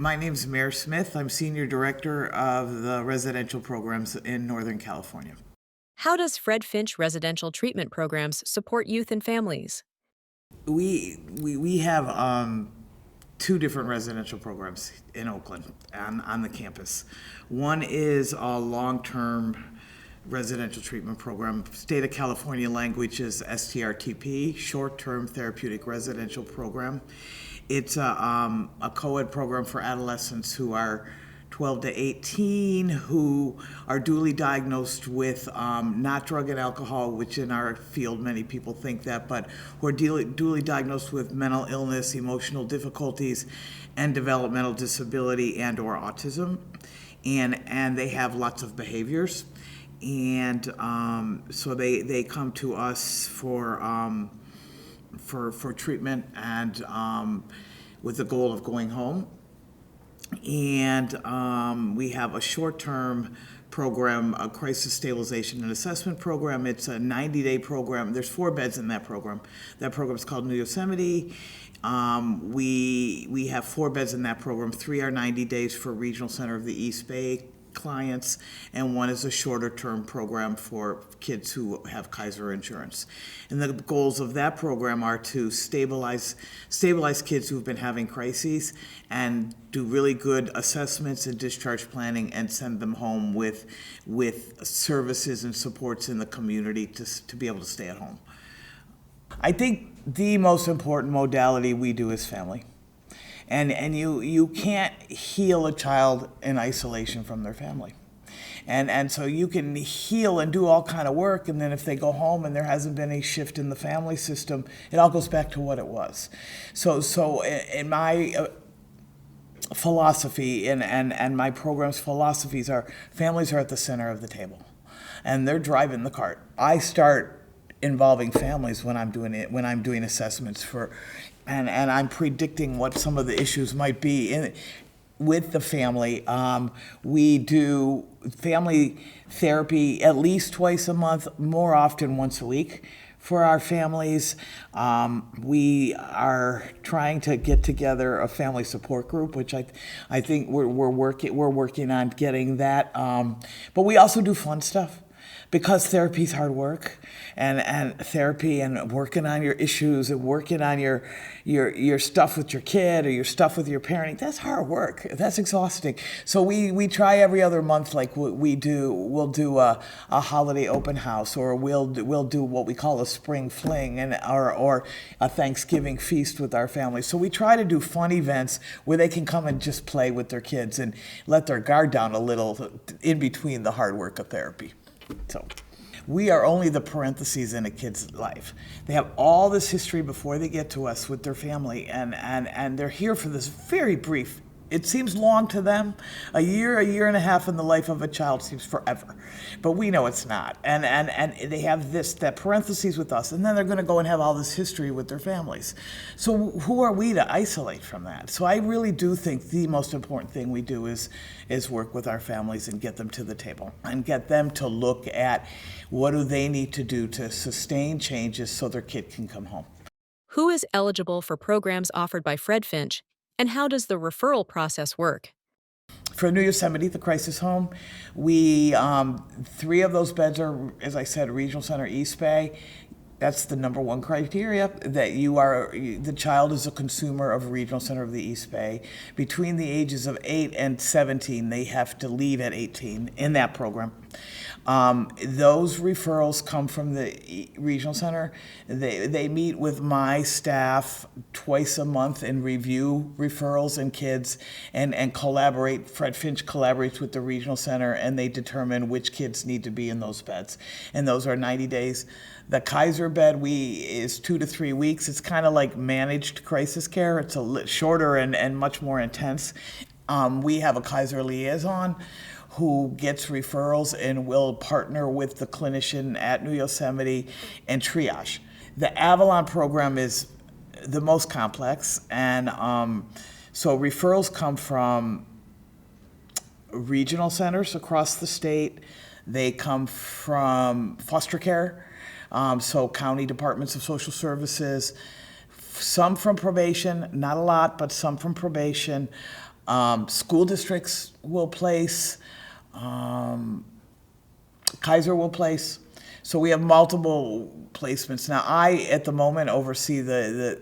My name's Mayor Smith. I'm Senior Director of the Residential Programs in Northern California. How does Fred Finch residential treatment programs support youth and families? We have two different residential programs in Oakland on the campus. One is a long-term residential treatment program. State of California language is STRTP, short-term therapeutic residential program. It's a co-ed program for adolescents who are 12 to 18 who are duly diagnosed with not drug and alcohol, which in our field many people think that, but who are duly diagnosed with mental illness, emotional difficulties, and developmental disability and or autism. And they have lots of behaviors. And so they come to us for treatment and with the goal of going home. And we have a short-term program, a crisis stabilization and assessment program. It's a 90-day program. There's 4 beds in that program. That program is called Yosemite. We have 4 beds in that program. 3 are 90 days for Regional Center of the East Bay clients, and 1 is a shorter term program for kids who have Kaiser insurance. And the goals of that program are to stabilize kids who've been having crises and do really good assessments and discharge planning and send them home with services and supports in the community to be able to stay at home. I think the most important modality we do is family. And you can't heal a child in isolation from their family. And so you can heal and do all kind of work, and then if they go home and there hasn't been a shift in the family system, it all goes back to what it was. So in my philosophy and my program's philosophies are families are at the center of the table, and they're driving the cart. I start involving families when I'm doing assessments and I'm predicting what some of the issues might be with the family. We do family therapy at least twice a month, more often once a week for our families. We are trying to get together a family support group, which I think we're working on getting that. But we also do fun stuff, because therapy's hard work, and therapy and working on your issues and working on your stuff with your kid or your stuff with your parenting, that's hard work. That's exhausting. So we try every other month, like we'll do a holiday open house, or we'll do what we call a spring fling or a Thanksgiving feast with our family. So we try to do fun events where they can come and just play with their kids and let their guard down a little in between the hard work of therapy. So we are only the parentheses in a kid's life. They have all this history before they get to us with their family, and they're here for this very brief. It seems long to them. A year and a half in the life of a child seems forever, but we know it's not. And they have that parentheses with us, and then they're going to go and have all this history with their families. So who are we to isolate from that? So I really do think the most important thing we do is work with our families and get them to the table and get them to look at what do they need to do to sustain changes so their kid can come home. Who is eligible for programs offered by Fred Finch, and how does the referral process work? For New Yosemite, the crisis home, we 3 of those beds are, as I said, Regional Center East Bay. That's the number 1 criteria, that the child is a consumer of Regional Center of the East Bay. Between the ages of 8 and 17, they have to leave at 18 in that program. Those referrals come from the Regional Center. They meet with my staff twice a month and review referrals and kids and collaborate. Fred Finch collaborates with the Regional Center, and they determine which kids need to be in those beds. And those are 90 days. The Kaiser bed is 2 to 3 weeks. It's kind of like managed crisis care. It's a shorter and much more intense. We have a Kaiser liaison who gets referrals and will partner with the clinician at New Yosemite and triage. The Avalon program is the most complex, and so referrals come from regional centers across the state. They come from foster care, so county departments of social services, some from probation, not a lot, but some from probation. School districts will place, Kaiser will place. So we have multiple placements. Now, I, at the moment, oversee the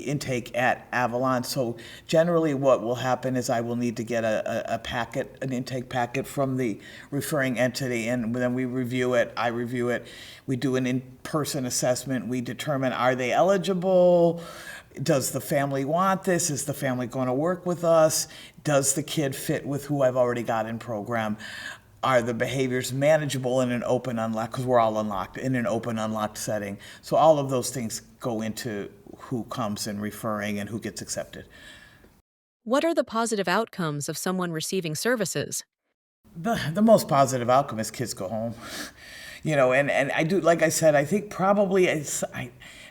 intake at Avalon. So generally what will happen is I will need to get a packet, an intake packet from the referring entity, and then we review it, I review it. We do an in-person assessment. We determine, are they eligible? Does the family want this? Is the family going to work with us? Does the kid fit with who I've already got in program? Are the behaviors manageable in an open, unlocked, because we're all unlocked, in an open, unlocked setting. So all of those things go into who comes in referring and who gets accepted. What are the positive outcomes of someone receiving services? The most positive outcome is kids go home. And I do, like I said, I think probably it's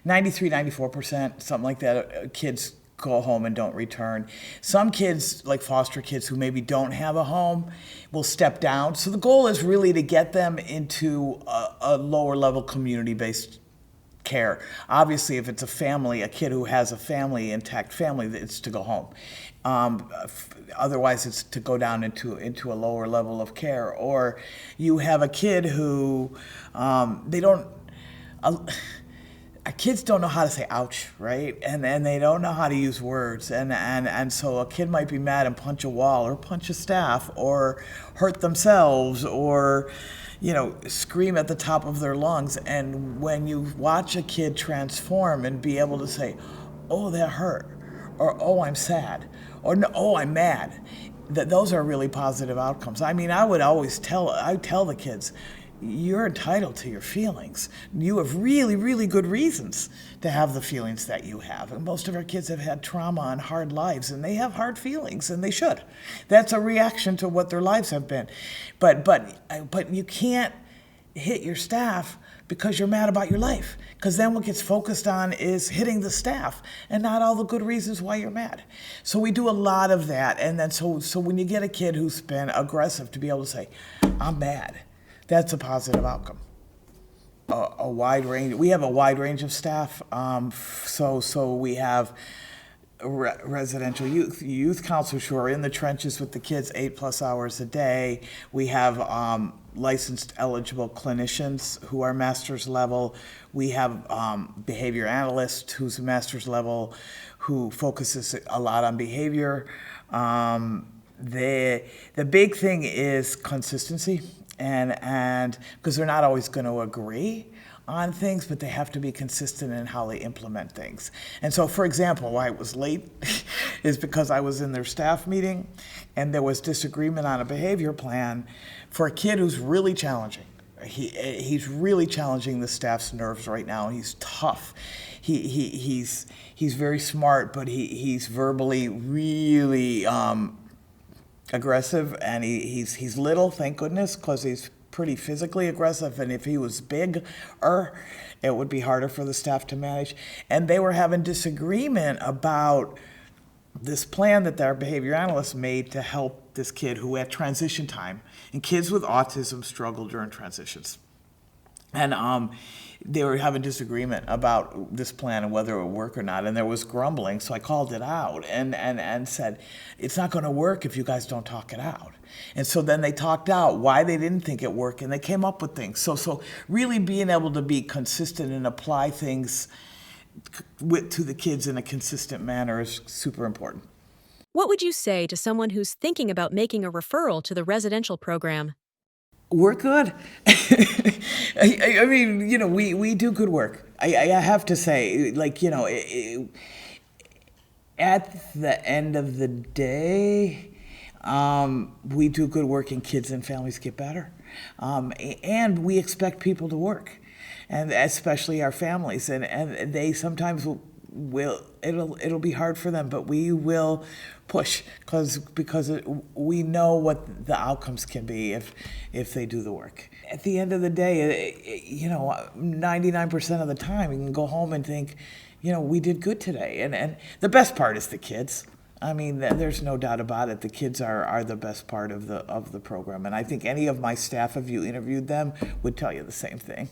93, 94%, something like that, kids go home and don't return. Some kids, like foster kids who maybe don't have a home, will step down. So the goal is really to get them into a lower level community-based care. Obviously, if it's a family, a kid who has a family, intact family, it's to go home. Otherwise, it's to go down into a lower level of care. Or you have a kid who they don't. Kids don't know how to say ouch, right? And they don't know how to use words. And so a kid might be mad and punch a wall or punch a staff or hurt themselves or, scream at the top of their lungs. And when you watch a kid transform and be able to say, oh, that hurt, or oh, I'm sad, or no, oh, I'm mad, those are really positive outcomes. I mean, I tell the kids, you're entitled to your feelings. You have really, really good reasons to have the feelings that you have. And most of our kids have had trauma and hard lives, and they have hard feelings, and they should. That's a reaction to what their lives have been. But you can't hit your staff because you're mad about your life. Because then what gets focused on is hitting the staff and not all the good reasons why you're mad. So we do a lot of that. And then so when you get a kid who's been aggressive, to be able to say, I'm mad, that's a positive outcome. A wide range. We have a wide range of staff. So we have residential youth counselors who are in the trenches with the kids 8+ hours a day. We have licensed eligible clinicians who are master's level. We have behavior analyst who's a master's level who focuses a lot on behavior. The big thing is consistency. And because they're not always going to agree on things, but they have to be consistent in how they implement things. And so, for example, why I was late is because I was in their staff meeting and there was disagreement on a behavior plan for a kid who's really challenging. He's really challenging the staff's nerves right now. He's tough. He's very smart, but he's verbally really aggressive, and he's little, thank goodness, because he's pretty physically aggressive, and if he was bigger, it would be harder for the staff to manage. And they were having disagreement about this plan that their behavior analyst made to help this kid who had transition time. And kids with autism struggle during transitions. And they were having disagreement about this plan and whether it would work or not, and there was grumbling, so I called it out and said, it's not going to work if you guys don't talk it out. And so then they talked out why they didn't think it worked, and they came up with things. So really being able to be consistent and apply things to the kids in a consistent manner is super important. What would you say to someone who's thinking about making a referral to the residential program? We're good. I mean, we do good work. I have to say, at the end of the day, we do good work and kids and families get better. And we expect people to work, and especially our families. And they sometimes it'll be hard for them, but we will push because we know what the outcomes can be if they do the work. At the end of the day, 99% of the time you can go home and think, we did good today. And the best part is the kids. I mean, there's no doubt about it. The kids are the best part of the program. And I think any of my staff, if you interviewed them, would tell you the same thing.